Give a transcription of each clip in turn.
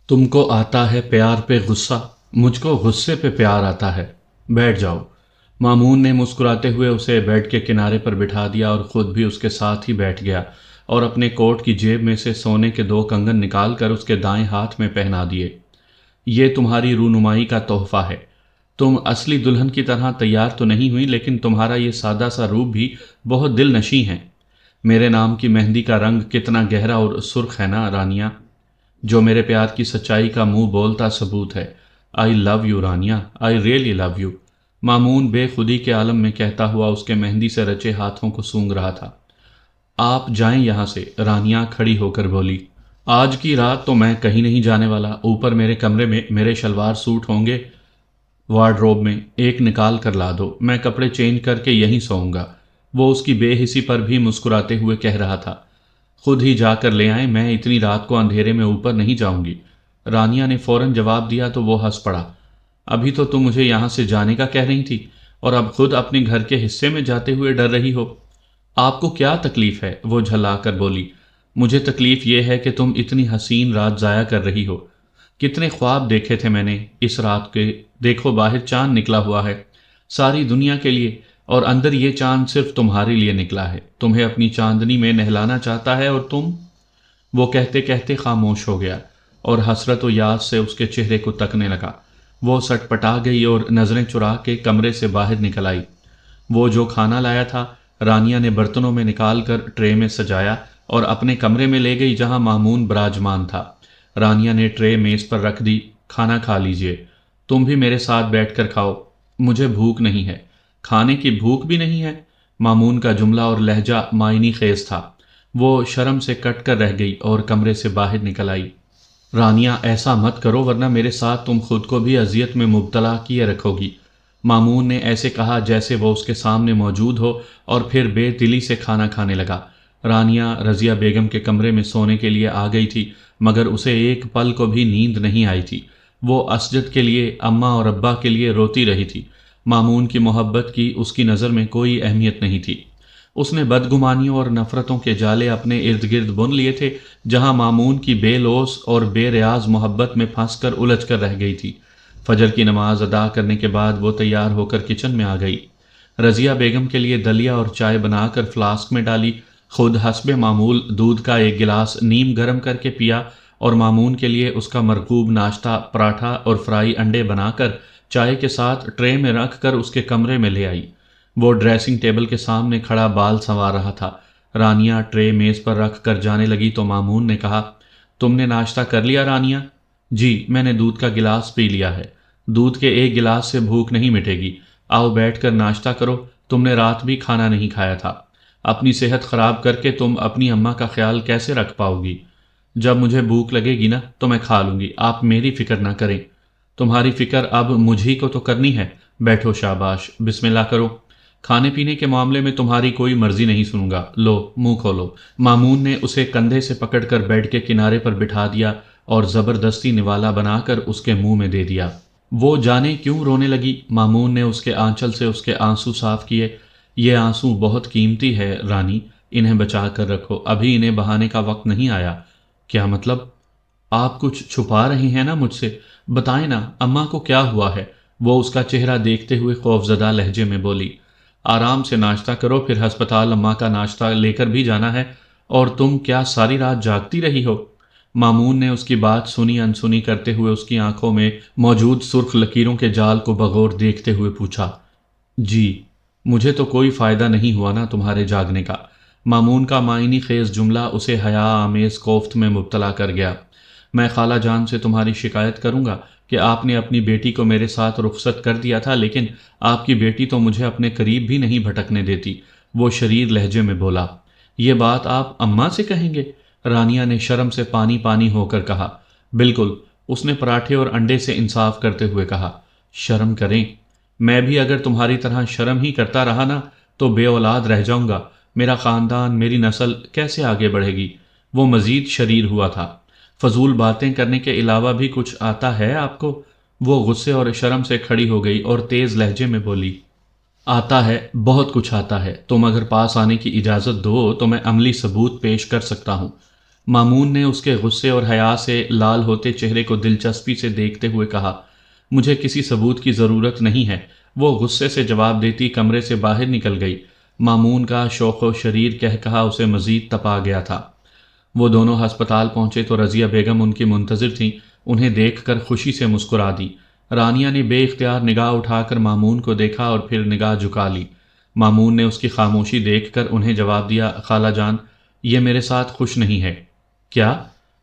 تم کو آتا ہے پیار پہ غصہ، مجھ کو غصے پہ پیار آتا ہے، بیٹھ جاؤ۔ مامون نے مسکراتے ہوئے اسے بیڈ کے کنارے پر بٹھا دیا اور خود بھی اس کے ساتھ ہی بیٹھ گیا اور اپنے کوٹ کی جیب میں سے سونے کے 2 کنگن نکال کر اس کے دائیں ہاتھ میں پہنا دیے۔ یہ تمہاری رونمائی کا تحفہ ہے۔ تم اصلی دلہن کی طرح تیار تو نہیں ہوئی، لیکن تمہارا یہ سادہ سا روپ بھی بہت دل نشیں ہے۔ میرے نام کی مہندی کا رنگ کتنا گہرا اور سرخ ہے نا رانیہ، جو میرے پیار کی سچائی کا منہ بولتا ثبوت ہے۔ I love you Rania, I really love you, مامون بے خودی کے عالم میں کہتا ہوا اس کے مہندی سے رچے ہاتھوں کو سونگھ رہا تھا۔ آپ جائیں یہاں سے، رانیہ کھڑی ہو کر بولی۔ آج کی رات تو میں کہیں نہیں جانے والا، اوپر میرے کمرے میں میرے شلوار سوٹ ہوں گے وارڈروب میں، ایک نکال کر لا دو، میں کپڑے چینج کر کے یہیں سوؤں گا۔ وہ اس کی بے حسی پر بھی مسکراتے ہوئے کہہ رہا تھا۔ خود ہی جا کر لے آئیں، میں اتنی رات کو اندھیرے میں اوپر نہیں جاؤں گی۔ رانیہ نے فوراً جواب دیا تو وہ ہنس پڑا۔ ابھی تو تم مجھے یہاں سے جانے کا کہہ رہی تھی اور اب خود اپنے گھر کے حصے میں جاتے ہوئے ڈر رہی ہو۔ آپ کو کیا تکلیف ہے؟ وہ جھلا کر بولی۔ مجھے تکلیف یہ ہے کہ تم اتنی حسین رات ضائع کر رہی ہو۔ کتنے خواب دیکھے تھے میں نے اس رات کے، دیکھو باہر چاند نکلا ہوا ہے ساری دنیا کے لیے، اور اندر یہ چاند صرف تمہارے لیے نکلا ہے، تمہیں اپنی چاندنی میں نہلانا چاہتا ہے اور تم۔ وہ کہتے کہتے خاموش ہو گیا اور حسرت و یاد سے اس کے چہرے کو تکنے لگا۔ وہ سٹ پٹا گئی اور نظریں چرا کے کمرے سے باہر نکل آئی۔ وہ جو کھانا لایا تھا رانیہ نے برتنوں میں نکال کر ٹرے میں سجایا اور اپنے کمرے میں لے گئی جہاں مامون براجمان تھا۔ رانیہ نے ٹرے میز پر رکھ دی۔ کھانا کھا لیجئے، تم بھی میرے ساتھ بیٹھ کر کھاؤ، مجھے بھوک نہیں ہے۔ کھانے کی بھوک بھی نہیں ہے؟ مامون کا جملہ اور لہجہ معنی خیز تھا۔ وہ شرم سے کٹ کر رہ گئی اور کمرے سے باہر نکل آئی۔ رانیہ ایسا مت کرو ورنہ میرے ساتھ تم خود کو بھی اذیت میں مبتلا کیے رکھو گی۔ مامون نے ایسے کہا جیسے وہ اس کے سامنے موجود ہو اور پھر بے دلی سے کھانا کھانے لگا۔ رانیہ رضیہ بیگم کے کمرے میں سونے کے لیے آ گئی تھی، مگر اسے ایک پل کو بھی نیند نہیں آئی تھی۔ وہ اسجد کے لیے، اماں اور ابا کے لیے روتی رہی تھی۔ مامون کی محبت کی اس کی نظر میں کوئی اہمیت نہیں تھی۔ اس نے بدگمانیوں اور نفرتوں کے جالے اپنے ارد گرد بن لیے تھے، جہاں مامون کی بے لوث اور بے ریاض محبت میں پھنس کر الجھ کر رہ گئی تھی۔ فجر کی نماز ادا کرنے کے بعد وہ تیار ہو کر کچن میں آ گئی۔ رضیہ بیگم کے لیے دلیا اور چائے بنا کر فلاسک میں ڈالی، خود حسب معمول دودھ کا ایک گلاس نیم گرم کر کے پیا اور مامون کے لیے اس کا مرغوب ناشتہ پراٹھا اور فرائی انڈے بنا کر چائے کے ساتھ ٹرے میں رکھ کر اس کے کمرے میں لے آئی۔ وہ ڈریسنگ ٹیبل کے سامنے کھڑا بال سنوار رہا تھا۔ رانیہ ٹرے میز پر رکھ کر جانے لگی تو مامون نے کہا، تم نے ناشتہ کر لیا رانیہ؟ جی، میں نے دودھ کا گلاس پی لیا ہے۔ دودھ کے ایک گلاس سے بھوک نہیں مٹے گی، آؤ بیٹھ کر ناشتہ کرو، تم نے رات بھی کھانا نہیں کھایا تھا۔ اپنی صحت خراب کر کے تم اپنی اماں کا خیال کیسے رکھ پاؤ گی؟ جب مجھے بھوک لگے گی نا تو میں کھا لوں گی، آپ میری فکر نہ کریں۔ تمہاری فکر اب مجھے کو تو کرنی ہے، بیٹھو شاباش، بسم اللہ کرو۔ کھانے پینے کے معاملے میں تمہاری کوئی مرضی نہیں سنوں گا، لو منہ کھولو۔ مامون نے اسے کندھے سے پکڑ کر بیڈ کے کنارے پر بٹھا دیا اور زبردستی نوالا بنا کر اس کے منہ میں دے دیا۔ وہ جانے کیوں رونے لگی۔ مامون نے اس کے آنچل سے اس کے آنسو صاف کیے۔ یہ آنسو بہت قیمتی ہے رانی، انہیں بچا کر رکھو، ابھی انہیں بہانے کا وقت نہیں آیا۔ کیا مطلب؟ آپ کچھ چھپا رہے ہیں نا مجھ سے؟ بتائیں نا اماں کو کیا ہوا ہے؟ وہ اس کا چہرہ دیکھتے ہوئے خوفزدہ لہجے میں بولی۔ آرام سے ناشتہ کرو، پھر ہسپتال اماں کا ناشتہ لے کر بھی جانا ہے، اور تم کیا ساری رات جاگتی رہی ہو؟ مامون نے اس کی بات سنی انسنی کرتے ہوئے اس کی آنکھوں میں موجود سرخ لکیروں کے جال کو بغور دیکھتے ہوئے پوچھا۔ جی، مجھے تو کوئی فائدہ نہیں ہوا نا تمہارے جاگنے کا۔ مامون کا معنی خیز جملہ اسے حیا آمیز کوفت میں مبتلا کر گیا۔ میں خالہ جان سے تمہاری شکایت کروں گا کہ آپ نے اپنی بیٹی کو میرے ساتھ رخصت کر دیا تھا، لیکن آپ کی بیٹی تو مجھے اپنے قریب بھی نہیں بھٹکنے دیتی، وہ شریر لہجے میں بولا۔ یہ بات آپ اماں سے کہیں گے؟ رانیہ نے شرم سے پانی پانی ہو کر کہا۔ بالکل، اس نے پراٹھے اور انڈے سے انصاف کرتے ہوئے کہا۔ شرم کریں، میں بھی اگر تمہاری طرح شرم ہی کرتا رہا نا تو بے اولاد رہ جاؤں گا، میرا خاندان، میری نسل کیسے آگے بڑھے گی؟ وہ مزید شریر ہوا تھا۔ فضول باتیں کرنے کے علاوہ بھی کچھ آتا ہے آپ کو؟ وہ غصے اور شرم سے کھڑی ہو گئی اور تیز لہجے میں بولی۔ آتا ہے، بہت کچھ آتا ہے، تم اگر پاس آنے کی اجازت دو تو میں عملی ثبوت پیش کر سکتا ہوں۔ مامون نے اس کے غصے اور حیا سے لال ہوتے چہرے کو دلچسپی سے دیکھتے ہوئے کہا، مجھے کسی ثبوت کی ضرورت نہیں ہے۔ وہ غصے سے جواب دیتی کمرے سے باہر نکل گئی۔ مامون کا شوق و شریر کہہ کہا اسے مزید تپا گیا تھا۔ وہ دونوں ہسپتال پہنچے تو رضیہ بیگم ان کی منتظر تھیں۔ انہیں دیکھ کر خوشی سے مسکرا دی۔ رانیہ نے بے اختیار نگاہ اٹھا کر مامون کو دیکھا اور پھر نگاہ جھکا لی۔ مامون نے اس کی خاموشی دیکھ کر انہیں جواب دیا، خالہ جان، یہ میرے ساتھ خوش نہیں ہے۔ کیا؟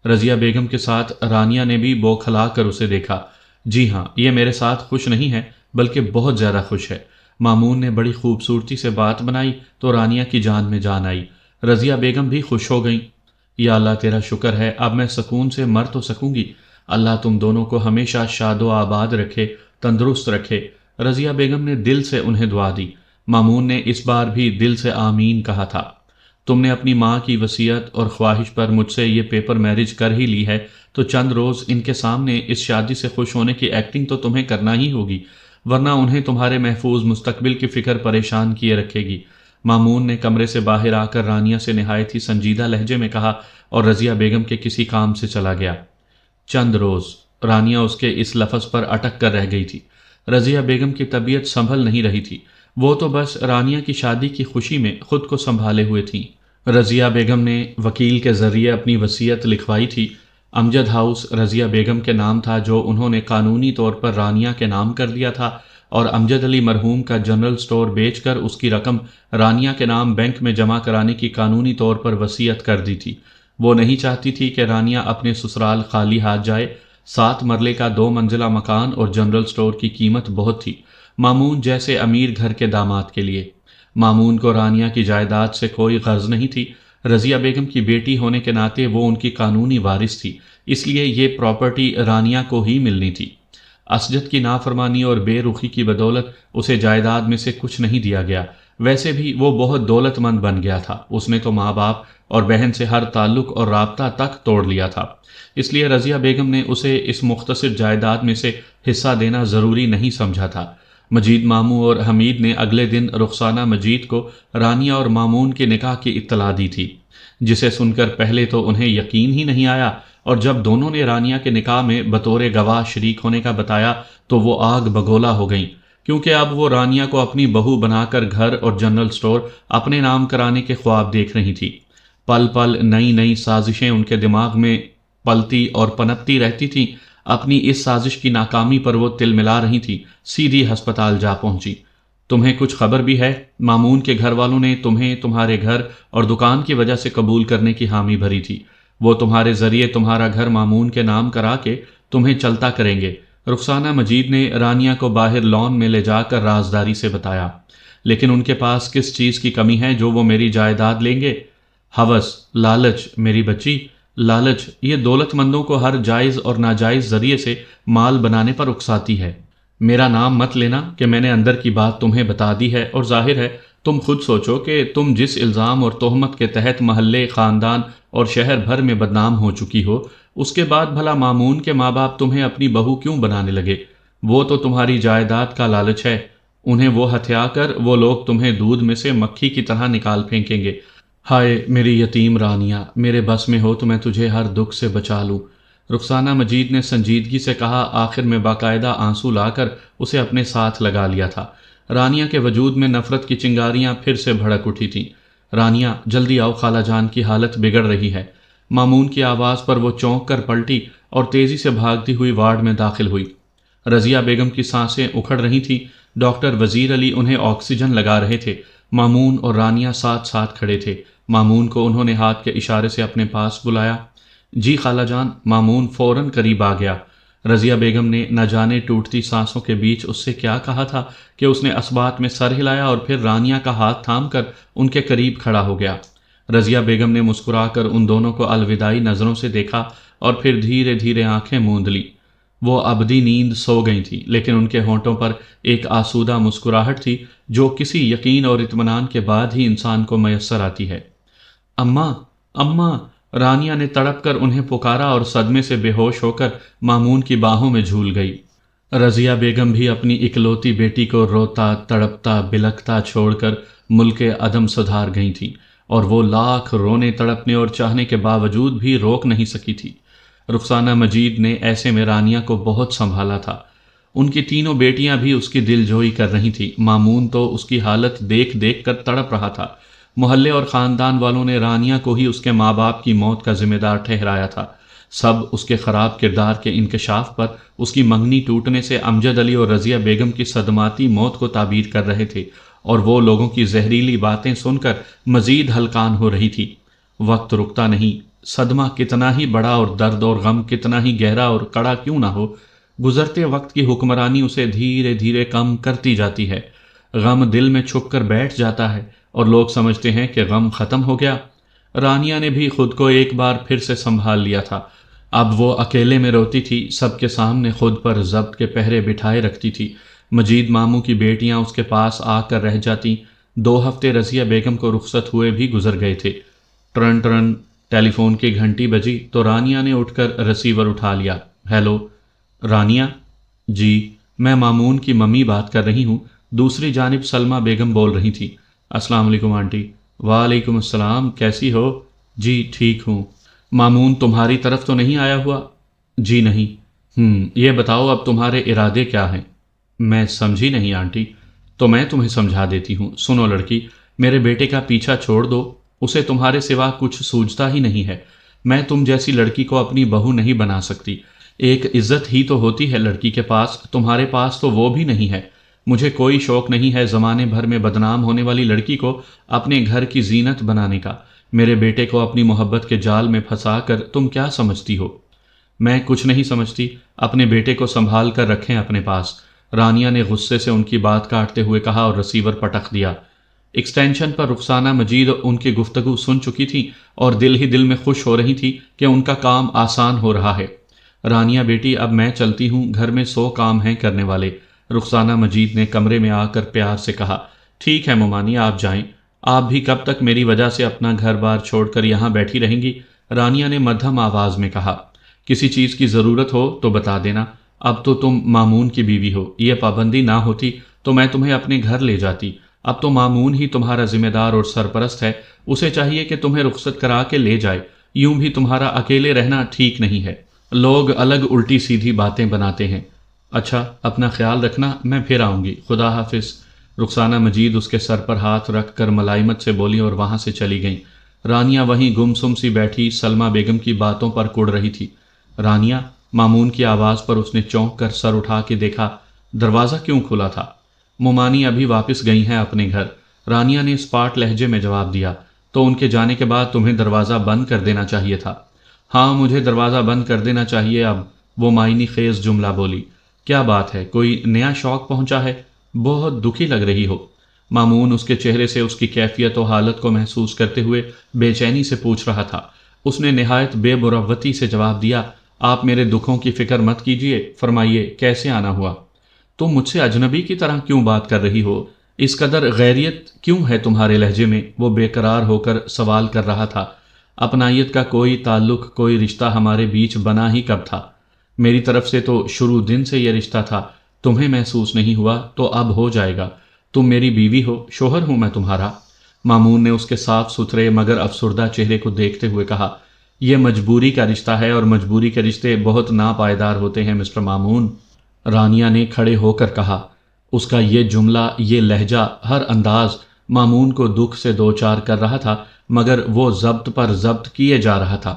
رضیہ بیگم کے ساتھ رانیہ نے بھی بوکھلا کر اسے دیکھا۔ جی ہاں، یہ میرے ساتھ خوش نہیں ہے، بلکہ بہت زیادہ خوش ہے۔ مامون نے بڑی خوبصورتی سے بات بنائی تو رانیہ کی جان میں جان آئی۔ رضیہ بیگم بھی خوش ہو گئیں۔ یا اللہ تیرا شکر ہے، اب میں سکون سے مر تو سکوں گی۔ اللہ تم دونوں کو ہمیشہ شاد و آباد رکھے، تندرست رکھے۔ رضیہ بیگم نے دل سے انہیں دعا دی۔ مامون نے اس بار بھی دل سے آمین کہا تھا۔ تم نے اپنی ماں کی وصیت اور خواہش پر مجھ سے یہ پیپر میرج کر ہی لی ہے تو چند روز ان کے سامنے اس شادی سے خوش ہونے کی ایکٹنگ تو تمہیں کرنا ہی ہوگی، ورنہ انہیں تمہارے محفوظ مستقبل کی فکر پریشان کیے رکھے گی۔ مامون نے کمرے سے باہر آ کر رانیہ سے نہایت ہی سنجیدہ لہجے میں کہا اور رضیہ بیگم کے کسی کام سے چلا گیا۔ چند روز، رانیہ اس کے اس لفظ پر اٹک کر رہ گئی تھی۔ رضیہ بیگم کی طبیعت سنبھل نہیں رہی تھی۔ وہ تو بس رانیہ کی شادی کی خوشی میں خود کو سنبھالے ہوئے تھیں۔ رضیہ بیگم نے وکیل کے ذریعے اپنی وصیت لکھوائی تھی۔ امجد ہاؤس رضیہ بیگم کے نام تھا، جو انہوں نے قانونی طور پر رانیہ کے نام کر دیا تھا، اور امجد علی مرحوم کا جنرل سٹور بیچ کر اس کی رقم رانیہ کے نام بینک میں جمع کرانے کی قانونی طور پر وصیت کر دی تھی۔ وہ نہیں چاہتی تھی کہ رانیہ اپنے سسرال خالی ہاتھ جائے۔ 7 مرلے کا 2 منزلہ مکان اور جنرل سٹور کی قیمت بہت تھی، مامون جیسے امیر گھر کے داماد کے لیے۔ مامون کو رانیہ کی جائیداد سے کوئی غرض نہیں تھی۔ رضیہ بیگم کی بیٹی ہونے کے ناطے وہ ان کی قانونی وارث تھی، اس لیے یہ پراپرٹی رانیہ کو ہی ملنی تھی۔ اسجد کی نافرمانی اور بے رخی کی بدولت اسے جائیداد میں سے کچھ نہیں دیا گیا۔ ویسے بھی وہ بہت دولت مند بن گیا تھا۔ اس نے تو ماں باپ اور بہن سے ہر تعلق اور رابطہ تک توڑ لیا تھا، اس لیے رضیہ بیگم نے اسے اس مختصر جائیداد میں سے حصہ دینا ضروری نہیں سمجھا تھا۔ مجید ماموں اور حمید نے اگلے دن رخسانہ مجید کو رانیہ اور مامون کے نکاح کی اطلاع دی تھی، جسے سن کر پہلے تو انہیں یقین ہی نہیں آیا، اور جب دونوں نے رانیہ کے نکاح میں بطور گواہ شریک ہونے کا بتایا تو وہ آگ بگولا ہو گئیں، کیونکہ اب وہ رانیہ کو اپنی بہو بنا کر گھر اور جنرل سٹور اپنے نام کرانے کے خواب دیکھ رہی تھی۔ پل پل نئی نئی سازشیں ان کے دماغ میں پلتی اور پنپتی رہتی تھیں۔ اپنی اس سازش کی ناکامی پر وہ تل ملا رہی تھی، سیدھی ہسپتال جا پہنچی۔ تمہیں کچھ خبر بھی ہے؟ مامون کے گھر والوں نے تمہیں تمہارے گھر اور دکان کی وجہ سے قبول کرنے کی حامی بھری تھی۔ وہ تمہارے ذریعے تمہارا گھر مامون کے نام کرا کے تمہیں چلتا کریں گے۔ رخسانہ مجید نے رانیہ کو باہر لان میں لے جا کر رازداری سے بتایا۔ لیکن ان کے پاس کس چیز کی کمی ہے جو وہ میری جائیداد لیں گے؟ ہوس، لالچ میری بچی، لالچ یہ دولت مندوں کو ہر جائز اور ناجائز ذریعے سے مال بنانے پر اکساتی ہے۔ میرا نام مت لینا کہ میں نے اندر کی بات تمہیں بتا دی ہے، اور ظاہر ہے تم خود سوچو کہ تم جس الزام اور تہمت کے تحت محلے، خاندان اور شہر بھر میں بدنام ہو چکی ہو، اس کے بعد بھلا مامون کے ماں باپ تمہیں اپنی بہو کیوں بنانے لگے؟ وہ تو تمہاری جائیداد کا لالچ ہے۔ انہیں وہ ہتھیا کر وہ لوگ تمہیں دودھ میں سے مکھی کی طرح نکال پھینکیں گے۔ ہائے میری یتیم رانیہ، میرے بس میں ہو تو میں تجھے ہر دکھ سے بچا لوں۔ رخسانہ مجید نے سنجیدگی سے کہا، آخر میں باقاعدہ آنسو لا کر اسے اپنے ساتھ لگا لیا تھا۔ رانیہ کے وجود میں نفرت کی چنگاریاں پھر سے بھڑک اٹھی تھیں۔ رانیہ جلدی آؤ، خالہ جان کی حالت بگڑ رہی ہے۔ مامون کی آواز پر وہ چونک کر پلٹی اور تیزی سے بھاگتی ہوئی وارڈ میں داخل ہوئی۔ رضیہ بیگم کی سانسیں اکھڑ رہی تھیں۔ ڈاکٹر وزیر علی انہیں آکسیجن لگا رہے تھے۔ مامون اور رانیہ ساتھ ساتھ کھڑے تھے۔ مامون کو انہوں نے ہاتھ کے اشارے سے اپنے پاس بلایا۔ جی خالہ جان۔ مامون فوراً قریب آ گیا۔ رضیہ بیگم نے نہ جانے ٹوٹتی سانسوں کے بیچ اس سے کیا کہا تھا کہ اس نے اثبات میں سر ہلایا اور پھر رانیہ کا ہاتھ تھام کر ان کے قریب کھڑا ہو گیا۔ رضیہ بیگم نے مسکرا کر ان دونوں کو الوداعی نظروں سے دیکھا اور پھر دھیرے دھیرے آنکھیں موند لی۔ وہ ابدی نیند سو گئی تھی، لیکن ان کے ہونٹوں پر ایک آسودہ مسکراہٹ تھی جو کسی یقین اور اطمینان کے بعد ہی انسان کو میسر آتی ہے۔ اماں، اماں، رانیہ نے تڑپ کر انہیں پکارا اور صدمے سے بے ہوش ہو کر مامون کی باہوں میں جھول گئی۔ رضیہ بیگم بھی اپنی اکلوتی بیٹی کو روتا، تڑپتا، بلکتا چھوڑ کر ملک عدم سدھار گئی تھیں۔ اور وہ لاکھ رونے تڑپنے اور چاہنے کے باوجود بھی روک نہیں سکی تھی۔ رخسانہ مجید نے ایسے میں رانیہ کو بہت سنبھالا تھا۔ ان کی تینوں بیٹیاں بھی اس کی دل جوئی کر رہی تھیں۔ مامون تو اس کی حالت دیکھ دیکھ کر تڑپ رہا تھا۔ محلے اور خاندان والوں نے رانیہ کو ہی اس کے ماں باپ کی موت کا ذمہ دار ٹھہرایا تھا۔ سب اس کے خراب کردار کے انکشاف پر، اس کی منگنی ٹوٹنے سے امجد علی اور رضیہ بیگم کی صدماتی موت کو تعبیر کر رہے تھے، اور وہ لوگوں کی زہریلی باتیں سن کر مزید ہلکان ہو رہی تھی۔ وقت رکتا نہیں، صدمہ کتنا ہی بڑا اور درد اور غم کتنا ہی گہرا اور کڑا کیوں نہ ہو، گزرتے وقت کی حکمرانی اسے دھیرے دھیرے کم کرتی جاتی ہے۔ غم دل میں چھپ کر بیٹھ جاتا ہے اور لوگ سمجھتے ہیں کہ غم ختم ہو گیا۔ رانیہ نے بھی خود کو ایک بار پھر سے سنبھال لیا تھا۔ اب وہ اکیلے میں روتی تھی، سب کے سامنے خود پر ضبط کے پہرے بٹھائے رکھتی تھی۔ مجید ماموں کی بیٹیاں اس کے پاس آ کر رہ جاتی۔ 2 ہفتے رضیہ بیگم کو رخصت ہوئے بھی گزر گئے تھے۔ ٹرن ٹرن ٹیلی فون کی گھنٹی بجی تو رانیہ نے اٹھ کر رسیور اٹھا لیا۔ ہیلو رانیہ؟ جی، میں مامون کی ممی بات کر رہی ہوں۔ دوسری جانب سلمہ بیگم بول رہی تھی۔ السلام علیکم آنٹی۔ وعلیکم السلام، کیسی ہو؟ جی ٹھیک ہوں۔ مامون تمہاری طرف تو نہیں آیا ہوا؟ جی نہیں۔ یہ بتاؤ اب تمہارے ارادے کیا ہیں؟ میں سمجھی نہیں آنٹی۔ تو میں تمہیں سمجھا دیتی ہوں۔ سنو لڑکی، میرے بیٹے کا پیچھا چھوڑ دو، اسے تمہارے سوا کچھ سوجتا ہی نہیں ہے۔ میں تم جیسی لڑکی کو اپنی بہو نہیں بنا سکتی۔ ایک عزت ہی تو ہوتی ہے لڑکی کے پاس، تمہارے پاس تو وہ بھی نہیں ہے۔ مجھے کوئی شوق نہیں ہے زمانے بھر میں بدنام ہونے والی لڑکی کو اپنے گھر کی زینت بنانے کا۔ میرے بیٹے کو اپنی محبت کے جال میں پھنسا کر تم کیا سمجھتی ہو؟ میں کچھ نہیں سمجھتی، اپنے بیٹے کو سنبھال کر رکھیں اپنے پاس، رانیہ نے غصے سے ان کی بات کاٹتے ہوئے کہا اور رسیور پٹخ دیا۔ ایکسٹینشن پر رخسانہ مجید ان کی گفتگو سن چکی تھی اور دل ہی دل میں خوش ہو رہی تھی کہ ان کا کام آسان ہو رہا ہے۔ رانیہ بیٹی، اب میں چلتی ہوں، گھر میں 100 کام ہیں کرنے والے، رخسانہ مجید نے کمرے میں آ کر پیار سے کہا۔ ٹھیک ہے مومانی، آپ جائیں۔ آپ بھی کب تک میری وجہ سے اپنا گھر بار چھوڑ کر یہاں بیٹھی رہیں گی؟ رانیہ نے مدھم آواز میں کہا۔ کسی چیز کی ضرورت ہو تو بتا دینا، اب تو تم مامون کی بیوی ہو، یہ پابندی نہ ہوتی تو میں تمہیں اپنے گھر لے جاتی۔ اب تو مامون ہی تمہارا ذمہ دار اور سرپرست ہے، اسے چاہیے کہ تمہیں رخصت کرا کے لے جائے، یوں بھی تمہارا اکیلے رہنا ٹھیک نہیں ہے۔ لوگ الگ الٹی سیدھی باتیں بناتے ہیں۔ اچھا، اپنا خیال رکھنا، میں پھر آؤں گی، خدا حافظ۔ رخسانہ مجید اس کے سر پر ہاتھ رکھ کر ملائمت سے بولی اور وہاں سے چلی گئیں۔ رانیہ وہیں گمسم سی بیٹھی سلمہ بیگم کی باتوں پر کڑ رہی تھی۔ رانیہ، مامون کی آواز پر اس نے چونک کر سر اٹھا کے دیکھا۔ دروازہ کیوں کھلا تھا؟ مومانی ابھی واپس گئی ہیں اپنے گھر، رانیہ نے اسپاٹ لہجے میں جواب دیا۔ تو ان کے جانے کے بعد تمہیں دروازہ بند کر دینا چاہیے تھا۔ ہاں، مجھے دروازہ بند کر دینا چاہیے اب، وہ معنی خیز جملہ بولی۔ کیا بات ہے، کوئی نیا شوق پہنچا ہے؟ بہت دکھی لگ رہی ہو۔ مامون اس کے چہرے سے اس کی کیفیت و حالت کو محسوس کرتے ہوئے بے چینی سے پوچھ رہا تھا۔ اس نے نہایت بے مروتی سے جواب دیا۔ آپ میرے دکھوں کی فکر مت کیجیے، فرمائیے کیسے آنا ہوا؟ تم مجھ سے اجنبی کی طرح کیوں بات کر رہی ہو؟ اس قدر غیریت کیوں ہے تمہارے لہجے میں؟ وہ بے قرار ہو کر سوال کر رہا تھا۔ اپنائیت کا کوئی تعلق، کوئی رشتہ ہمارے بیچ بنا ہی کب تھا؟ میری طرف سے تو شروع دن سے یہ رشتہ تھا، تمہیں محسوس نہیں ہوا تو اب ہو جائے گا۔ تم میری بیوی ہو، شوہر ہوں میں تمہارا۔ مامون نے اس کے صاف ستھرے مگر افسردہ چہرے کو دیکھتے ہوئے کہا۔ یہ مجبوری کا رشتہ ہے اور مجبوری کے رشتے بہت ناپائیدار ہوتے ہیں مسٹر مامون، رانیہ نے کھڑے ہو کر کہا۔ اس کا یہ جملہ، یہ لہجہ، ہر انداز مامون کو دکھ سے دوچار کر رہا تھا، مگر وہ ضبط پر ضبط کیے جا رہا تھا۔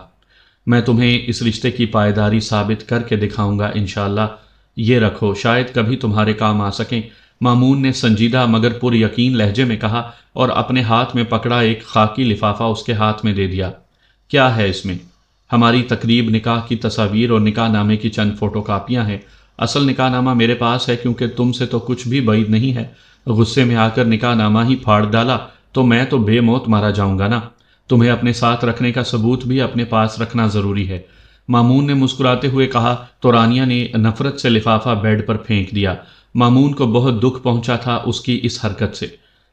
میں تمہیں اس رشتے کی پائیداری ثابت کر کے دکھاؤں گا انشاءاللہ، یہ رکھو، شاید کبھی تمہارے کام آ سکیں، مامون نے سنجیدہ مگر پر یقین لہجے میں کہا اور اپنے ہاتھ میں پکڑا ایک خاکی لفافہ اس کے ہاتھ میں دے دیا۔ کیا ہے اس میں؟ ہماری تقریب نکاح کی تصاویر اور نکاح نامے کی چند فوٹو کاپیاں ہیں۔ اصل نکاح نامہ میرے پاس ہے کیونکہ تم سے تو کچھ بھی بعید نہیں ہے۔ غصے میں آ کر نکاح نامہ ہی پھاڑ ڈالا تو میں تو بے موت مارا جاؤں گا نا۔ تمہیں اپنے ساتھ رکھنے کا ثبوت بھی اپنے پاس رکھنا ضروری ہے، مامون نے مسکراتے ہوئے کہا تو رانیہ نے نفرت سے لفافہ بیڈ پر پھینک دیا۔ مامون کو بہت دکھ پہنچا تھا اس کی اس حرکت سے۔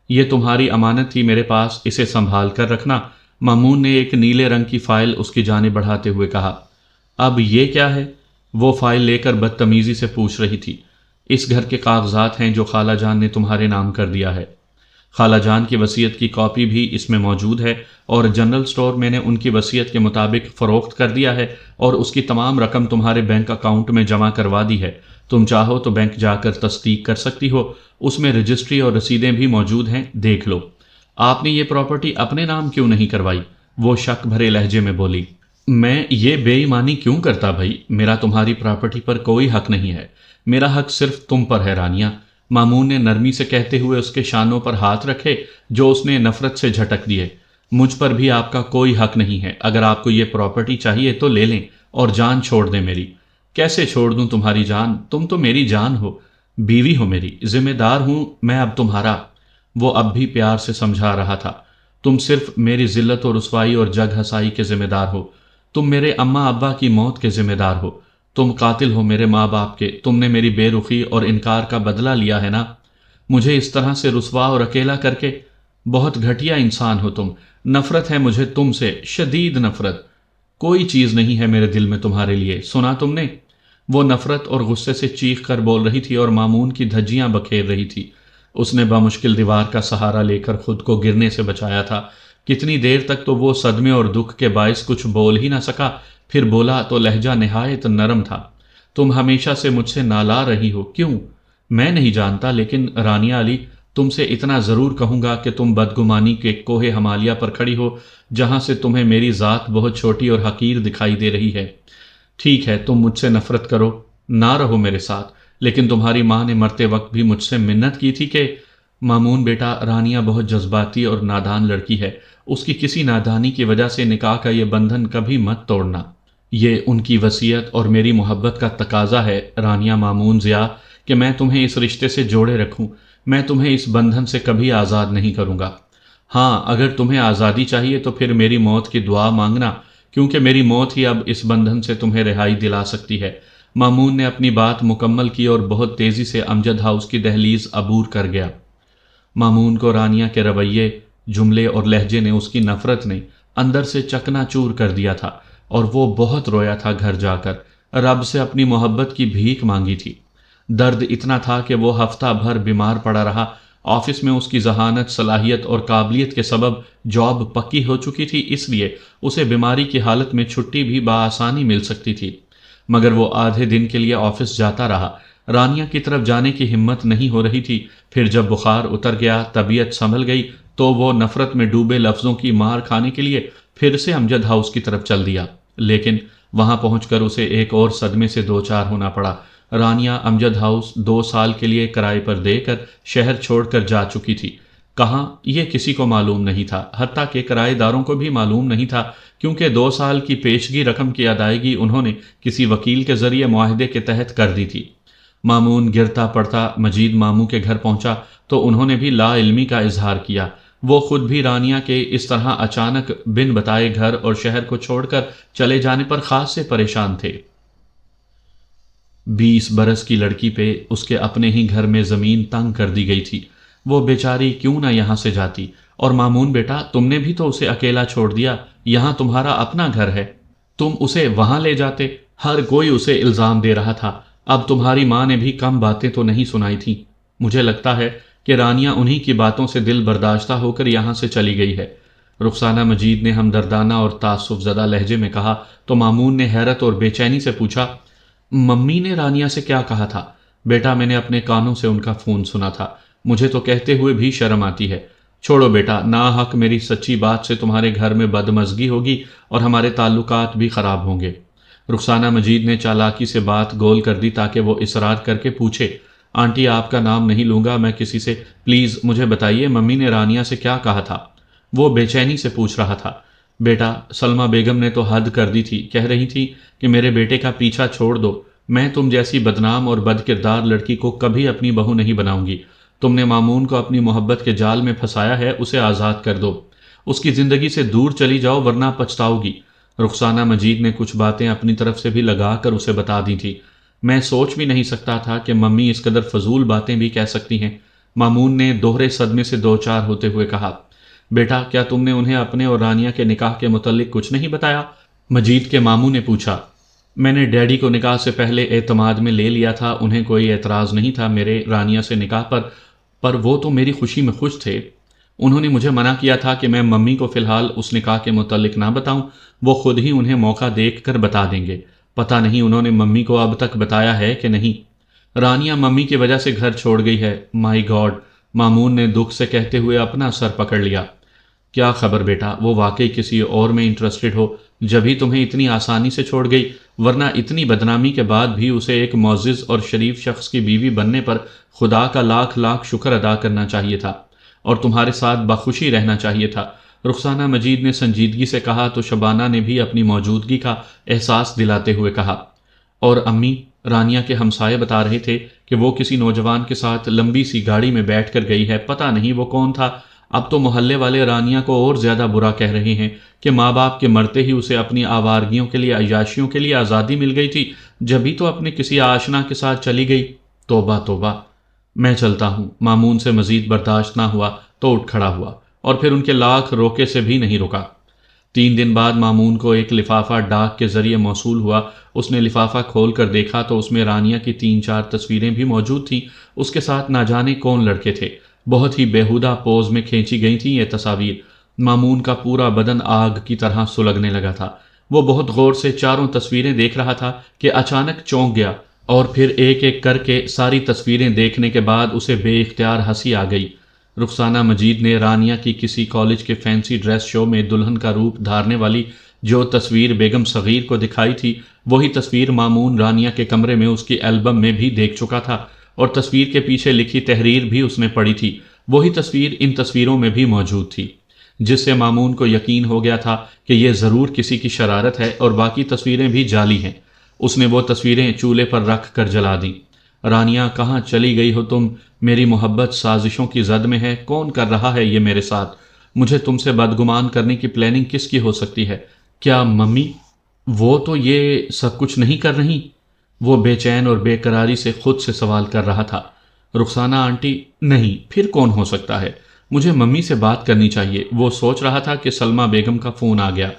یہ تمہاری امانت تھی میرے پاس، اسے سنبھال کر رکھنا، مامون نے ایک نیلے رنگ کی فائل اس کی جانب بڑھاتے ہوئے کہا۔ اب یہ کیا ہے؟ وہ فائل لے کر بدتمیزی سے پوچھ رہی تھی۔ اس گھر کے کاغذات ہیں جو خالہ جان نے تمہارے نام کر دیا ہے۔ خالہ جان کی وصیت کی کاپی بھی اس میں موجود ہے، اور جنرل سٹور میں نے ان کی وصیت کے مطابق فروخت کر دیا ہے اور اس کی تمام رقم تمہارے بینک اکاؤنٹ میں جمع کروا دی ہے۔ تم چاہو تو بینک جا کر تصدیق کر سکتی ہو، اس میں رجسٹری اور رسیدیں بھی موجود ہیں، دیکھ لو۔ آپ نے یہ پراپرٹی اپنے نام کیوں نہیں کروائی؟ وہ شک بھرے لہجے میں بولی۔ میں یہ بے ایمانی کیوں کرتا بھائی؟ میرا تمہاری پراپرٹی پر کوئی حق نہیں ہے، میرا حق صرف تم پر ہے رانیہ۔ مامون نے نرمی سے کہتے ہوئے اس کے شانوں پر ہاتھ رکھے جو اس نے نفرت سے جھٹک دیے۔ مجھ پر بھی آپ کا کوئی حق نہیں ہے، اگر آپ کو یہ پراپرٹی چاہیے تو لے لیں اور جان چھوڑ دیں میری۔ کیسے چھوڑ دوں تمہاری جان؟ تم تو میری جان ہو، بیوی ہو میری، ذمہ دار ہوں میں اب تمہارا۔ وہ اب بھی پیار سے سمجھا رہا تھا۔ تم صرف میری ذلت و رسوائی اور جگ ہسائی کے ذمہ دار ہو، تم میرے اماں ابا کی موت کے ذمہ دار ہو، تم قاتل ہو میرے ماں باپ کے، تم نے میری بے رخی اور انکار کا بدلہ لیا ہے نا، مجھے اس طرح سے رسوا اور اکیلا کر کے۔ بہت گھٹیا انسان ہو تم، نفرت ہے مجھے تم سے، شدید نفرت۔ کوئی چیز نہیں ہے میرے دل میں تمہارے لیے، سنا تم نے؟ وہ نفرت اور غصے سے چیخ کر بول رہی تھی اور مامون کی دھجیاں بکھیر رہی تھی۔ اس نے بمشکل دیوار کا سہارا لے کر خود کو گرنے سے بچایا تھا۔ کتنی دیر تک تو وہ صدمے اور دکھ کے باعث کچھ بول ہی نہ سکا، پھر بولا تو لہجہ نہایت نرم تھا۔ تم ہمیشہ سے مجھ سے نالا رہی ہو، کیوں؟ میں نہیں جانتا، لیکن رانیہ علی، تم سے اتنا ضرور کہوں گا کہ تم بدگمانی کے کوہ ہمالیہ پر کھڑی ہو، جہاں سے تمہیں میری ذات بہت چھوٹی اور حقیر دکھائی دے رہی ہے۔ ٹھیک ہے، تم مجھ سے نفرت کرو، نہ رہو میرے ساتھ، لیکن تمہاری ماں نے مرتے وقت بھی مجھ سے منت کی تھی کہ… مامون بیٹا، رانیہ بہت جذباتی اور نادان لڑکی ہے، اس کی کسی نادانی کی وجہ سے نکاح کا یہ بندھن کبھی مت توڑنا۔ یہ ان کی وصیت اور میری محبت کا تقاضا ہے رانیہ مامون ضیاء، کہ میں تمہیں اس رشتے سے جوڑے رکھوں، میں تمہیں اس بندھن سے کبھی آزاد نہیں کروں گا۔ ہاں، اگر تمہیں آزادی چاہیے تو پھر میری موت کی دعا مانگنا، کیونکہ میری موت ہی اب اس بندھن سے تمہیں رہائی دلا سکتی ہے۔ مامون نے اپنی بات مکمل کی اور بہت تیزی سے امجد ہاؤس کی دہلیز عبور کر گیا۔ مامون کو رانیہ کے رویے، جملے اور لہجے نے، اس کی نفرت نے اندر سے چکنا چور کر دیا تھا، اور وہ بہت رویا تھا گھر جا کر، رب سے اپنی محبت کی بھیک مانگی تھی۔ درد اتنا تھا کہ وہ ہفتہ بھر بیمار پڑا رہا۔ آفس میں اس کی ذہانت، صلاحیت اور قابلیت کے سبب جاب پکی ہو چکی تھی، اس لیے اسے بیماری کی حالت میں چھٹی بھی بآسانی مل سکتی تھی، مگر وہ آدھے دن کے لیے آفس جاتا رہا۔ رانیہ کی طرف جانے کی ہمت نہیں ہو رہی تھی۔ پھر جب بخار اتر گیا، طبیعت سنبھل گئی، تو وہ نفرت میں ڈوبے لفظوں کی مار کھانے کے لیے پھر سے امجد ہاؤس کی طرف چل دیا، لیکن وہاں پہنچ کر اسے ایک اور صدمے سے دوچار ہونا پڑا۔ رانیہ امجد ہاؤس 2 سال کے لیے کرائے پر دے کر شہر چھوڑ کر جا چکی تھی۔ کہاں، یہ کسی کو معلوم نہیں تھا، حتیٰ کہ کرائے داروں کو بھی معلوم نہیں تھا، کیونکہ 2 سال کی پیشگی رقم کی ادائیگی انہوں نے کسی وکیل کے ذریعے معاہدے کے تحت کر دی تھی۔ مامون گرتا پڑتا مجید ماموں کے گھر پہنچا تو انہوں نے بھی لا علمی کا اظہار کیا۔ وہ خود بھی رانیہ کے اس طرح اچانک بن بتائے گھر اور شہر کو چھوڑ کر چلے جانے پر خاص سے پریشان تھے۔ 20 برس کی لڑکی پہ اس کے اپنے ہی گھر میں زمین تنگ کر دی گئی تھی، وہ بیچاری کیوں نہ یہاں سے جاتی؟ اور مامون بیٹا، تم نے بھی تو اسے اکیلا چھوڑ دیا، یہاں تمہارا اپنا گھر ہے، تم اسے وہاں لے جاتے۔ ہر کوئی اسے الزام دے رہا تھا، اب تمہاری ماں نے بھی کم باتیں تو نہیں سنائی تھیں۔ مجھے لگتا ہے کہ رانیہ انہی کی باتوں سے دل برداشتہ ہو کر یہاں سے چلی گئی ہے، رخسانہ مجید نے ہمدردانہ اور تعصب زدہ لہجے میں کہا تو مامون نے حیرت اور بے چینی سے پوچھا، ممی نے رانیہ سے کیا کہا تھا؟ بیٹا، میں نے اپنے کانوں سے ان کا فون سنا تھا، مجھے تو کہتے ہوئے بھی شرم آتی ہے۔ چھوڑو بیٹا، ناحق میری سچی بات سے تمہارے گھر میں بدمزگی ہوگی اور ہمارے تعلقات بھی خراب ہوں گے۔ رخسانہ مجید نے چالاکی سے بات گول کر دی تاکہ وہ اصرار کر کے پوچھے، آنٹی آپ کا نام نہیں لوں گا میں کسی سے، پلیز مجھے بتائیے ممی نے رانیہ سے کیا کہا تھا؟ وہ بے چینی سے پوچھ رہا تھا۔ بیٹا، سلمہ بیگم نے تو حد کر دی تھی، کہہ رہی تھی کہ میرے بیٹے کا پیچھا چھوڑ دو، میں تم جیسی بدنام اور بد کردار لڑکی کو کبھی اپنی بہو نہیں بناؤں گی۔ تم نے مامون کو اپنی محبت کے جال میں پھنسایا ہے، اسے آزاد کر دو، اس کی زندگی سے دور چلی جاؤ ورنہ پچھتاؤ گی۔ رخسانہ مجید نے کچھ باتیں اپنی طرف سے بھی لگا کر اسے بتا دی تھی۔ میں سوچ بھی نہیں سکتا تھا کہ ممی اس قدر فضول باتیں بھی کہہ سکتی ہیں، مامون نے دوہرے صدمے سے دوچار ہوتے ہوئے کہا۔ بیٹا، کیا تم نے انہیں اپنے اور رانیہ کے نکاح کے متعلق کچھ نہیں بتایا؟ مجید کے ماموں نے پوچھا۔ میں نے ڈیڈی کو نکاح سے پہلے اعتماد میں لے لیا تھا، انہیں کوئی اعتراض نہیں تھا میرے رانیہ سے نکاح پر وہ تو میری خوشی میں خوش تھے۔ انہوں نے مجھے منع کیا تھا کہ میں ممی کو فی الحال اس نکاح کے متعلق نہ بتاؤں، وہ خود ہی انہیں موقع دیکھ کر بتا دیں گے۔ پتہ نہیں انہوں نے ممی کو اب تک بتایا ہے کہ نہیں۔ رانیہ ممی کی وجہ سے گھر چھوڑ گئی ہے، مائی گاڈ، مامون نے دکھ سے کہتے ہوئے اپنا سر پکڑ لیا۔ کیا خبر بیٹا، وہ واقعی کسی اور میں انٹرسٹڈ ہو جبھی تمہیں اتنی آسانی سے چھوڑ گئی، ورنہ اتنی بدنامی کے بعد بھی اسے ایک معزز اور شریف شخص کی بیوی بننے پر خدا کا لاکھ لاکھ شکر ادا کرنا چاہیے تھا اور تمہارے ساتھ بخوشی رہنا چاہیے تھا۔ رخسانہ مجید نے سنجیدگی سے کہا تو شبانہ نے بھی اپنی موجودگی کا احساس دلاتے ہوئے کہا، اور امی، رانیہ کے ہمسائے بتا رہے تھے کہ وہ کسی نوجوان کے ساتھ لمبی سی گاڑی میں بیٹھ کر گئی ہے، پتہ نہیں وہ کون تھا۔ اب تو محلے والے رانیہ کو اور زیادہ برا کہہ رہے ہیں کہ ماں باپ کے مرتے ہی اسے اپنی آوارگیوں کے لیے، عیاشیوں کے لیے آزادی مل گئی تھی، جبھی تو اپنے کسی آشنا کے ساتھ چلی گئی۔ توبہ توبہ، میں چلتا ہوں۔ مامون سے مزید برداشت نہ ہوا تو اٹھ کھڑا ہوا اور پھر ان کے لاکھ روکے سے بھی نہیں رکا۔ 3 دن بعد مامون کو ایک لفافہ ڈاک کے ذریعے موصول ہوا۔ اس نے لفافہ کھول کر دیکھا تو اس میں رانیہ کی 3-4 تصویریں بھی موجود تھیں۔ اس کے ساتھ نہ جانے کون لڑکے تھے، بہت ہی بیہودہ پوز میں کھینچی گئی تھیں یہ تصاویر۔ مامون کا پورا بدن آگ کی طرح سلگنے لگا تھا۔ وہ بہت غور سے چاروں تصویریں دیکھ رہا تھا کہ اچانک چونک گیا اور پھر ایک ایک کر کے ساری تصویریں دیکھنے کے بعد اسے بے اختیار ہنسی آ گئی۔ رخسانہ مجید نے رانیہ کی کسی کالج کے فینسی ڈریس شو میں دلہن کا روپ دھارنے والی جو تصویر بیگم صغیر کو دکھائی تھی، وہی تصویر مامون رانیہ کے کمرے میں اس کی البم میں بھی دیکھ چکا تھا، اور تصویر کے پیچھے لکھی تحریر بھی اس نے پڑھی تھی۔ وہی تصویر ان تصویروں میں بھی موجود تھی، جس سے مامون کو یقین ہو گیا تھا کہ یہ ضرور کسی کی شرارت ہے اور باقی تصویریں بھی جعلی ہیں۔ اس نے وہ تصویریں چولہے پر رکھ کر جلا دیں۔ رانیہ، کہاں چلی گئی ہو تم؟ میری محبت سازشوں کی زد میں ہے، کون کر رہا ہے یہ میرے ساتھ؟ مجھے تم سے بدگمان کرنے کی پلاننگ کس کی ہو سکتی ہے؟ کیا ممی وہ تو یہ سب کچھ نہیں کر رہی؟ وہ بے چین اور بے قراری سے خود سے سوال کر رہا تھا۔ رخسانہ آنٹی، نہیں، پھر کون ہو سکتا ہے؟ مجھے ممی سے بات کرنی چاہیے۔ وہ سوچ رہا تھا کہ سلمہ بیگم کا فون آ گیا۔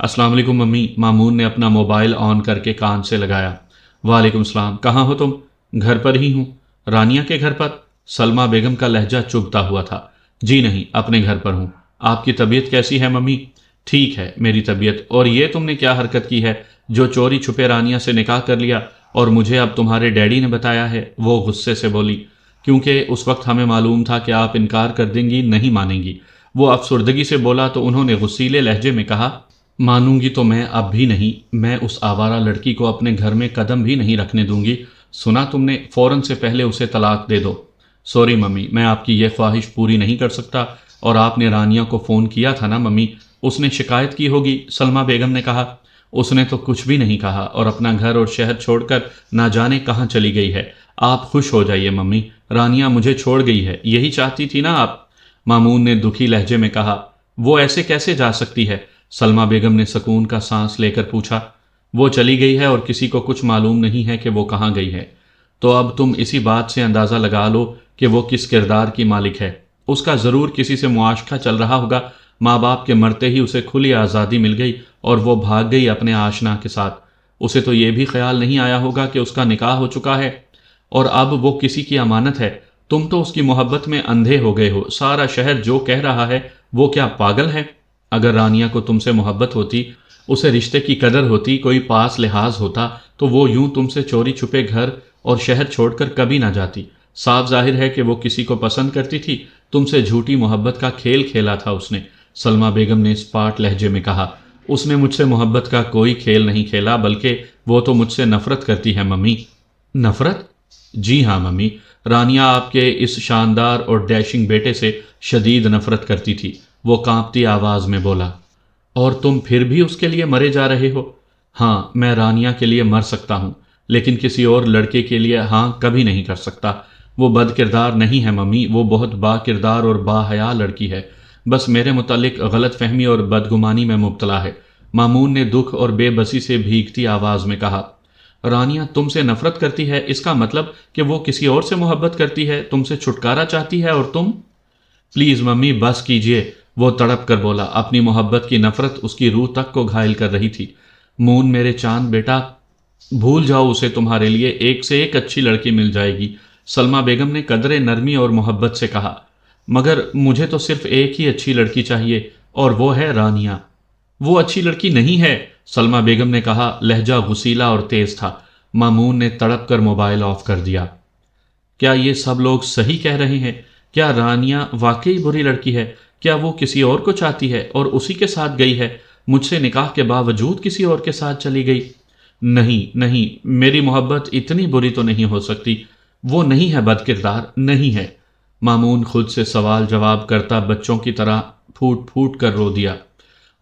السلام علیکم ممی، مامون نے اپنا موبائل آن کر کے کان سے لگایا۔ وعلیکم السلام، کہاں ہو تم؟ گھر پر ہی ہوں۔ رانیہ کے گھر پر؟ سلمہ بیگم کا لہجہ چبھتا ہوا تھا۔ جی نہیں، اپنے گھر پر ہوں۔ آپ کی طبیعت کیسی ہے ممی؟ ٹھیک ہے میری طبیعت، اور یہ تم نے کیا حرکت کی ہے جو چوری چھپے رانیہ سے نکاح کر لیا اور مجھے اب تمہارے ڈیڈی نے بتایا ہے؟ وہ غصے سے بولی۔ کیونکہ اس وقت ہمیں معلوم تھا کہ آپ انکار کر دیں گی، نہیں مانیں گی۔ وہ افسردگی سے بولا تو انہوں نے غصیلے لہجے میں کہا، مانوں گی تو میں اب بھی نہیں، میں اس آوارہ لڑکی کو اپنے گھر میں قدم بھی نہیں رکھنے دوں گی۔ سنا تم نے؟ فوراً سے پہلے اسے طلاق دے دو۔ سوری ممی، میں آپ کی یہ خواہش پوری نہیں کر سکتا۔ اور آپ نے رانیہ کو فون کیا تھا نا ممی؟ اس نے شکایت کی ہوگی، سلمہ بیگم نے کہا۔ اس نے تو کچھ بھی نہیں کہا اور اپنا گھر اور شہر چھوڑ کر نہ جانے کہاں چلی گئی ہے۔ آپ خوش ہو جائیے ممی، رانیہ مجھے چھوڑ گئی ہے، یہی چاہتی تھی نا آپ؟ مامون نے دکھی لہجے میں کہا۔ وہ ایسے کیسے جا سکتی ہے؟ سلمہ بیگم نے سکون کا سانس لے کر پوچھا۔ وہ چلی گئی ہے اور کسی کو کچھ معلوم نہیں ہے کہ وہ کہاں گئی ہے۔ تو اب تم اسی بات سے اندازہ لگا لو کہ وہ کس کردار کی مالک ہے۔ اس کا ضرور کسی سے معاشقہ چل رہا ہوگا۔ ماں باپ کے مرتے ہی اسے کھلی آزادی مل گئی اور وہ بھاگ گئی اپنے آشنا کے ساتھ۔ اسے تو یہ بھی خیال نہیں آیا ہوگا کہ اس کا نکاح ہو چکا ہے اور اب وہ کسی کی امانت ہے۔ تم تو اس کی محبت میں اندھے ہو گئے ہو۔ سارا شہر جو کہہ رہا ہے، وہ کیا پاگل ہے؟ اگر رانیہ کو تم سے محبت ہوتی، اسے رشتے کی قدر ہوتی، کوئی پاس لحاظ ہوتا، تو وہ یوں تم سے چوری چھپے گھر اور شہر چھوڑ کر کبھی نہ جاتی۔ صاف ظاہر ہے کہ وہ کسی کو پسند کرتی تھی، تم سے جھوٹی محبت کا کھیل کھیلا تھا اس نے۔ سلمہ بیگم نے اسپاٹ لہجے میں کہا۔ اس نے مجھ سے محبت کا کوئی کھیل نہیں کھیلا، بلکہ وہ تو مجھ سے نفرت کرتی ہے ممی۔ نفرت؟ جی ہاں ممی، رانیہ آپ کے اس شاندار اور ڈیشنگ بیٹے سے شدید نفرت کرتی تھی، وہ کانپتی آواز میں بولا۔ اور تم پھر بھی اس کے لیے مرے جا رہے ہو؟ ہاں، میں رانیہ کے لیے مر سکتا ہوں، لیکن کسی اور لڑکے کے لیے ہاں کبھی نہیں کر سکتا۔ وہ بد کردار نہیں ہے ممی، وہ بہت با کردار اور با حیا لڑکی ہے، بس میرے متعلق غلط فہمی اور بدگمانی میں مبتلا ہے۔ مامون نے دکھ اور بے بسی سے بھیگتی آواز میں کہا۔ رانیہ تم سے نفرت کرتی ہے، اس کا مطلب کہ وہ کسی اور سے محبت کرتی ہے، تم سے چھٹکارا چاہتی ہے، اور تم؟ پلیز ممی بس کیجئے، وہ تڑپ کر بولا۔ اپنی محبت کی نفرت اس کی روح تک کو گھائل کر رہی تھی۔ مون میرے چاند بیٹا، بھول جاؤ اسے، تمہارے لیے ایک سے ایک اچھی لڑکی مل جائے گی، سلمہ بیگم نے قدرے نرمی اور محبت سے کہا۔ مگر مجھے تو صرف ایک ہی اچھی لڑکی چاہیے، اور وہ ہے رانیہ۔ وہ اچھی لڑکی نہیں ہے، سلمہ بیگم نے کہا، لہجہ غسیلا اور تیز تھا۔ مامون نے تڑپ کر موبائل آف کر دیا۔ کیا یہ سب لوگ صحیح کہہ رہے ہیں؟ کیا رانیہ واقعی بری لڑکی ہے؟ کیا وہ کسی اور کو چاہتی ہے اور اسی کے ساتھ گئی ہے؟ مجھ سے نکاح کے باوجود کسی اور کے ساتھ چلی گئی؟ نہیں نہیں، میری محبت اتنی بری تو نہیں ہو سکتی۔ وہ نہیں ہے بد کردار، نہیں ہے۔ مامون خود سے سوال جواب کرتا بچوں کی طرح پھوٹ پھوٹ کر رو دیا۔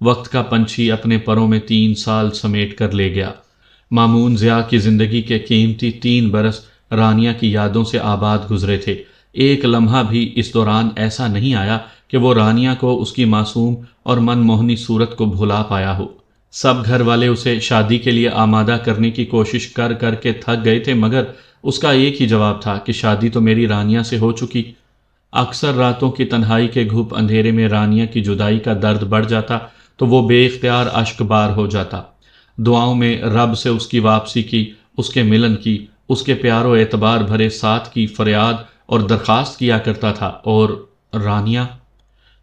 وقت کا پنچھی اپنے پروں میں 3 سال سمیٹ کر لے گیا۔ مامون ضیاء کی زندگی کے قیمتی 3 برس رانیہ کی یادوں سے آباد گزرے تھے۔ ایک لمحہ بھی اس دوران ایسا نہیں آیا کہ وہ رانیہ کو، اس کی معصوم اور من موہنی صورت کو بھلا پایا ہو۔ سب گھر والے اسے شادی کے لیے آمادہ کرنے کی کوشش کر کر کے تھک گئے تھے، مگر اس کا ایک ہی جواب تھا کہ شادی تو میری رانیہ سے ہو چکی۔ اکثر راتوں کی تنہائی کے گھپ اندھیرے میں رانیہ کی جدائی کا درد بڑھ جاتا تو وہ بے اختیار اشک بار ہو جاتا۔ دعاؤں میں رب سے اس کی واپسی کی، اس کے ملن کی، اس کے پیار و اعتبار بھرے ساتھ کی فریاد اور درخواست کیا کرتا تھا۔ اور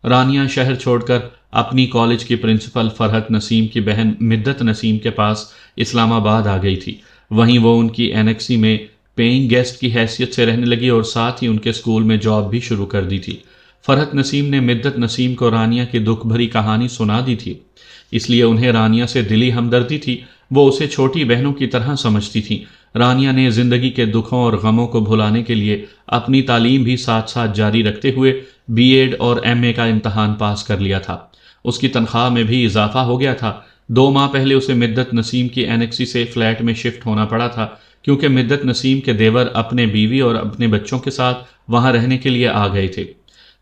رانیہ شہر چھوڑ کر اپنی کالج کی پرنسپل فرحت نسیم کی بہن مدت نسیم کے پاس اسلام آباد آ گئی تھی۔ وہیں وہ ان کی اینیکسی میں پیئنگ گیسٹ کی حیثیت سے رہنے لگی اور ساتھ ہی ان کے اسکول میں جاب بھی شروع کر دی تھی۔ فرحت نسیم نے مدت نسیم کو رانیہ کی دکھ بھری کہانی سنا دی تھی، اس لیے انہیں رانیہ سے دلی ہمدردی تھی۔ وہ اسے چھوٹی بہنوں کی طرح سمجھتی تھیں۔ رانیہ نے زندگی کے دکھوں اور غموں کو بھلانے کے لیے اپنی تعلیم بھی ساتھ ساتھ جاری رکھتے ہوئے بی ایڈ اور ایم اے کا امتحان پاس کر لیا تھا۔ اس کی تنخواہ میں بھی اضافہ ہو گیا تھا۔ 2 ماہ پہلے اسے مدت نسیم کی اینیکسی سے فلیٹ میں شفٹ ہونا پڑا تھا، کیونکہ مدت نسیم کے دیور اپنے بیوی اور اپنے بچوں کے ساتھ وہاں رہنے کے لیے آ گئے تھے۔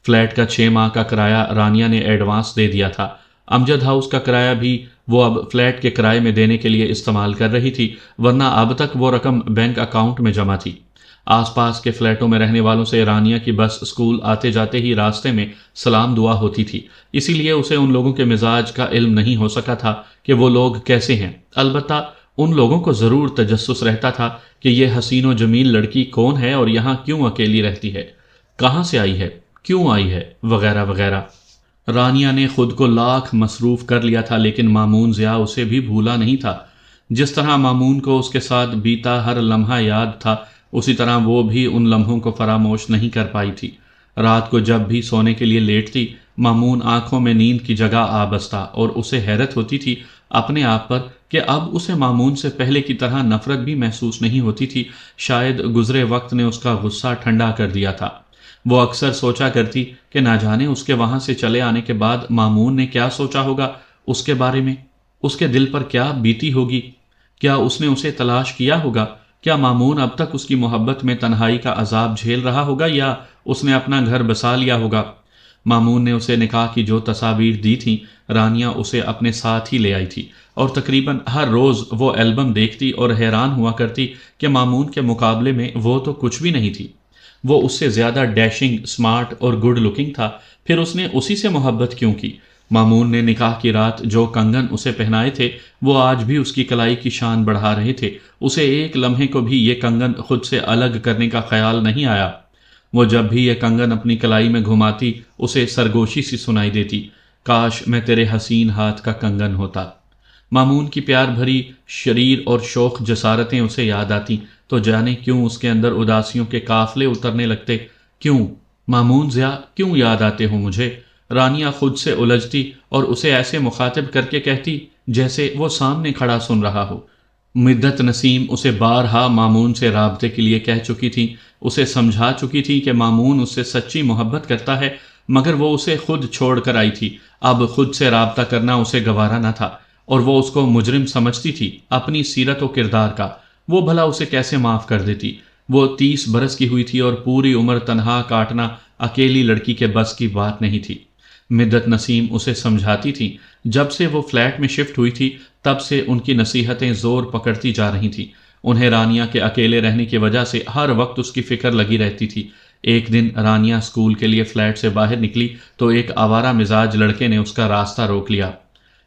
فلیٹ کا 6 ماہ کا کرایہ رانیہ نے ایڈوانس دے دیا تھا۔ امجد ہاؤس کا کرایہ بھی وہ اب فلیٹ کے کرائے میں دینے کے لیے استعمال کر رہی تھی، ورنہ اب تک وہ رقم بینک اکاؤنٹ میں جمع تھی۔ آس پاس کے فلیٹوں میں رہنے والوں سے رانیہ کی بس اسکول آتے جاتے ہی راستے میں سلام دعا ہوتی تھی، اسی لیے اسے ان لوگوں کے مزاج کا علم نہیں ہو سکا تھا کہ وہ لوگ کیسے ہیں۔ البتہ ان لوگوں کو ضرور تجسس رہتا تھا کہ یہ حسین و جمیل لڑکی کون ہے اور یہاں کیوں اکیلی رہتی ہے، کہاں سے آئی ہے، کیوں آئی ہے، وغیرہ وغیرہ۔ رانیہ نے خود کو لاکھ مصروف کر لیا تھا، لیکن مامون ضیاء اسے بھی بھولا نہیں تھا۔ جس طرح مامون کو اس کے ساتھ بیتا ہر لمحہ یاد تھا، اسی طرح وہ بھی ان لمحوں کو فراموش نہیں کر پائی تھی۔ رات کو جب بھی سونے کے لیے لیٹتی، مامون آنکھوں میں نیند کی جگہ آ بستا اور اسے حیرت ہوتی تھی اپنے آپ پر کہ اب اسے مامون سے پہلے کی طرح نفرت بھی محسوس نہیں ہوتی تھی۔ شاید گزرے وقت نے اس کا غصہ ٹھنڈا کر دیا تھا۔ وہ اکثر سوچا کرتی کہ نہ جانے اس کے وہاں سے چلے آنے کے بعد مامون نے کیا سوچا ہوگا اس کے بارے میں، اس کے دل پر کیا بیتی ہوگی، کیا اس نے اسے تلاش کیا ہوگا، کیا مامون اب تک اس کی محبت میں تنہائی کا عذاب جھیل رہا ہوگا یا اس نے اپنا گھر بسا لیا ہوگا۔ مامون نے اسے نکاح کی جو تصاویر دی تھیں، رانیہ اسے اپنے ساتھ ہی لے آئی تھی، اور تقریباً ہر روز وہ البم دیکھتی اور حیران ہوا کرتی کہ مامون کے مقابلے میں وہ تو کچھ بھی نہیں تھی۔ وہ اس سے زیادہ ڈیشنگ، سمارٹ اور گڈ لکنگ تھا، پھر اس نے اسی سے محبت کیوں کی؟ مامون نے نکاح کی رات جو کنگن اسے پہنائے تھے وہ آج بھی اس کی کلائی کی شان بڑھا رہے تھے۔ اسے ایک لمحے کو بھی یہ کنگن خود سے الگ کرنے کا خیال نہیں آیا۔ وہ جب بھی یہ کنگن اپنی کلائی میں گھماتی اسے سرگوشی سی سنائی دیتی، کاش میں تیرے حسین ہاتھ کا کنگن ہوتا۔ مامون کی پیار بھری شریر اور شوخ جسارتیں اسے یاد آتی تو جانے کیوں اس کے اندر اداسیوں کے قافلے اترنے لگتے۔ کیوں مامون ضیاء، کیوں یاد آتے ہو مجھے؟ رانیہ خود سے الجھتی اور اسے ایسے مخاطب کر کے کہتی جیسے وہ سامنے کھڑا سن رہا ہو۔ مدت نسیم اسے بارہا مامون سے رابطے کے لیے کہہ چکی تھی، اسے سمجھا چکی تھی کہ مامون اس سے سچی محبت کرتا ہے، مگر وہ اسے خود چھوڑ کر آئی تھی۔ اب خود سے رابطہ کرنا اسے گوارا نہ تھا اور وہ اس کو مجرم سمجھتی تھی اپنی سیرت و کردار کا۔ وہ بھلا اسے کیسے معاف کر دیتی؟ وہ 30 برس کی ہوئی تھی اور پوری عمر تنہا کاٹنا اکیلی لڑکی کے بس کی بات نہیں تھی۔ مدت نسیم اسے سمجھاتی تھی۔ جب سے وہ فلیٹ میں شفٹ ہوئی تھی تب سے ان کی نصیحتیں زور پکڑتی جا رہی تھیں۔ انہیں رانیہ کے اکیلے رہنے کی وجہ سے ہر وقت اس کی فکر لگی رہتی تھی۔ ایک دن رانیہ اسکول کے لیے فلیٹ سے باہر نکلی تو ایک آوارہ مزاج لڑکے نے اس کا راستہ روک لیا۔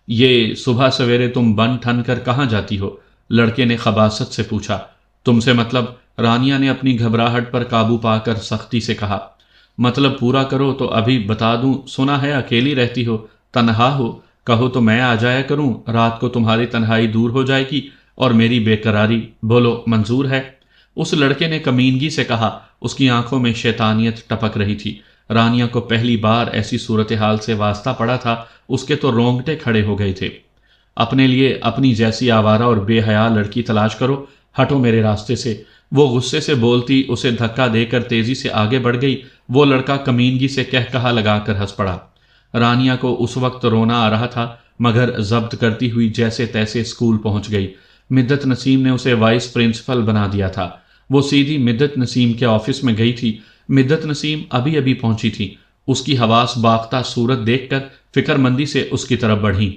یہ صبح سویرے تم بن ٹھن کر کہاں جاتی ہو؟ لڑکے نے خباثت سے پوچھا۔ تم سے مطلب؟ رانیہ نے اپنی گھبراہٹ پر قابو پا کر سختی سے کہا۔ مطلب پورا کرو تو ابھی بتا دوں، سنا ہے اکیلی رہتی ہو، تنہا ہو، کہو تو میں آ جایا کروں، رات کو تمہاری تنہائی دور ہو جائے گی اور میری بے قراری، بولو منظور ہے؟ اس لڑکے نے کمینگی سے کہا۔ اس کی آنکھوں میں شیطانیت ٹپک رہی تھی۔ رانیہ کو پہلی بار ایسی صورتحال سے واسطہ پڑا تھا، اس کے تو رونگٹے کھڑے ہو گئے تھے۔ اپنے لیے اپنی جیسی آوارہ اور بے حیا لڑکی تلاش کرو، ہٹو میرے راستے سے۔ وہ غصے سے بولتی اسے دھکا دے کر تیزی سے آگے بڑھ گئی۔ وہ لڑکا کمینگی سے کہا لگا کر ہنس پڑا۔ رانیہ کو اس وقت رونا آ رہا تھا، مگر ضبط کرتی ہوئی جیسے تیسے اسکول پہنچ گئی۔ مدت نسیم نے اسے وائس پرنسپل بنا دیا تھا۔ وہ سیدھی مدت نسیم کے آفس میں گئی تھی۔ مدت نسیم ابھی پہنچی تھی۔ اس کی حواس باختہ صورت دیکھ کر فکر مندی سے اس کی طرف بڑھی۔